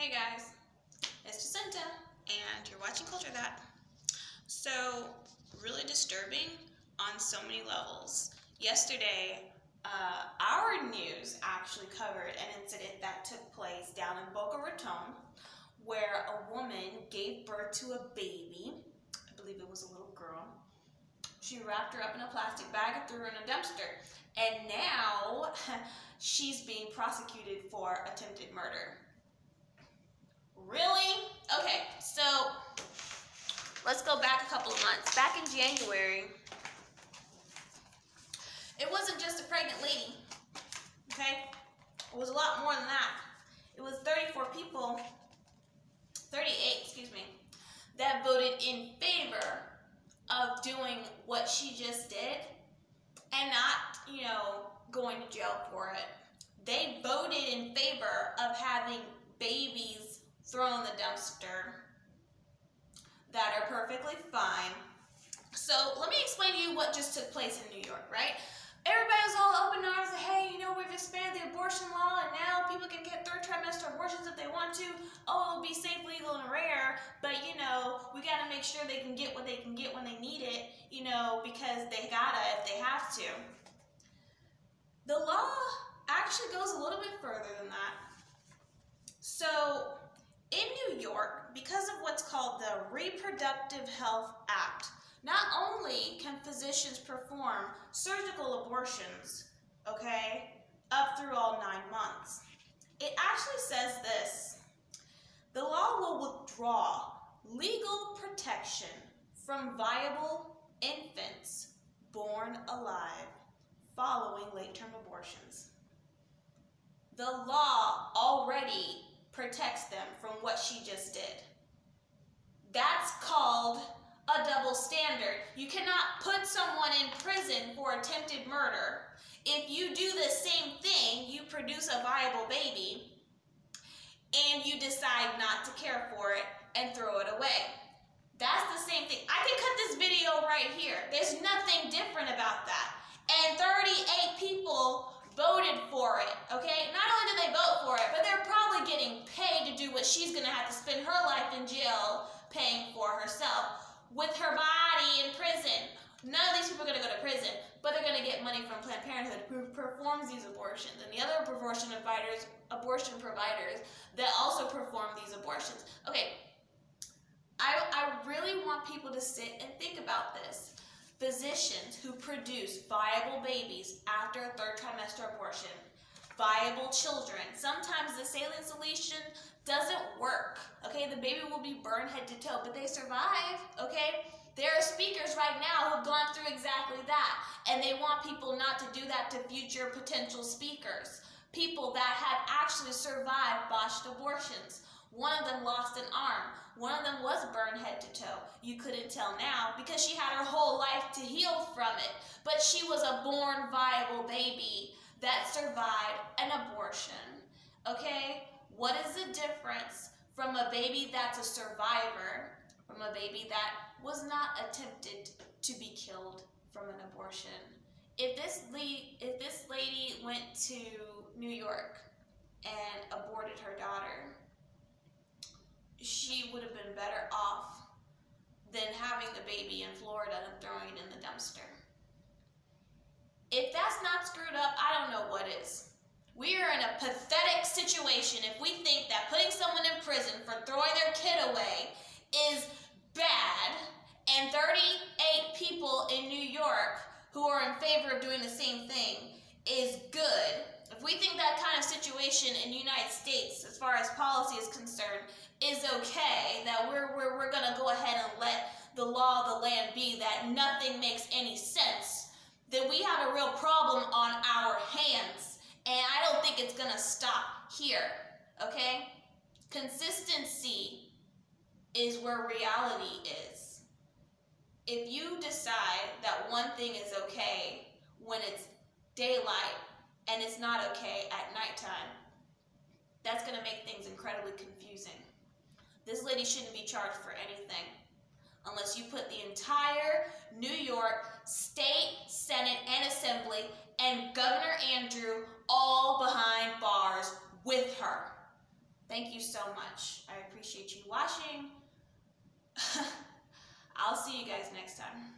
Hey guys, it's Jacinta, and you're watching Culture That. So, really disturbing on so many levels. Yesterday, our news actually covered an incident that took place down in Boca Raton, where a woman gave birth to a baby. I believe it was a little girl. She wrapped her up in a plastic bag and threw her in a dumpster. And now, she's being prosecuted for attempted murder. Really? Okay, so let's go back a couple of months. Back in January, it wasn't just a pregnant lady, okay? It was a lot more than that. It was 38, that voted in favor of doing what she just did and not, going to jail for it. They voted in favor of having babies thrown in the dumpster that are perfectly fine. So let me explain to you what just took place in New York, right? Everybody was all open arms, hey, we've expanded the abortion law and now people can get third trimester abortions if they want to. Oh, it'll be safe, legal, and rare, but we gotta make sure they can get what they can get when they need it, because they gotta if they have to. The law actually goes a little bit further than that. So, in New York, because of what's called the Reproductive Health Act, not only can physicians perform surgical abortions, up through all 9 months, it actually says this: the law will withdraw legal protection from viable infants born alive following late-term abortions. The law already protects them from what she just did. That's called a double standard. You cannot put someone in prison for attempted murder if you do the same thing, you produce a viable baby, and you decide not to care for it and throw it away. That's the same thing. I can cut this video right here. There's nothing different about that. And 38 people voted for it, okay? Not only did they vote for it, but they're probably getting paid to do what she's going to have to spend her life in jail paying for herself, with her body in prison. None of these people are going to go to prison, but they're going to get money from Planned Parenthood, who performs these abortions, and the other abortion providers that also perform these abortions. Okay, I really want people to sit and think about this. Physicians who produce viable babies after a third trimester abortion, viable children. Sometimes the saline solution doesn't work, okay? The baby will be burned head to toe, but they survive, okay? There are speakers right now who have gone through exactly that, and they want people not to do that to future potential speakers. People that have actually survived botched abortions. One of them lost an arm. One of them was burned head to toe. You couldn't tell now because she had her whole life to heal from it. But she was a born viable baby that survived an abortion. Okay? What is the difference from a baby that's a survivor from a baby that was not attempted to be killed from an abortion? If this lady went to New York and aborted her daughter, she would have been better off than having the baby in Florida and throwing it in the dumpster. If that's not screwed up, I don't know what is. We are in a pathetic situation if we think that putting someone in prison for throwing their kid away is bad, and 38 people in New York who are in favor of doing the same thing is good. If we think that kind of situation in the United States, as far as policy is concerned, is okay, that we're going to go ahead and let the law of the land be, that nothing makes any sense, then we have a real problem on our hands. And I don't think it's going to stop here, okay? Consistency is where reality is. If you decide that one thing is okay when it's daylight and it's not okay at nighttime, that's going to make things incredibly confusing. This lady shouldn't be charged for anything unless you put the entire New York State, Senate, and Assembly and Governor Andrew all behind bars with her. Thank you so much. I appreciate you watching. I'll see you guys next time.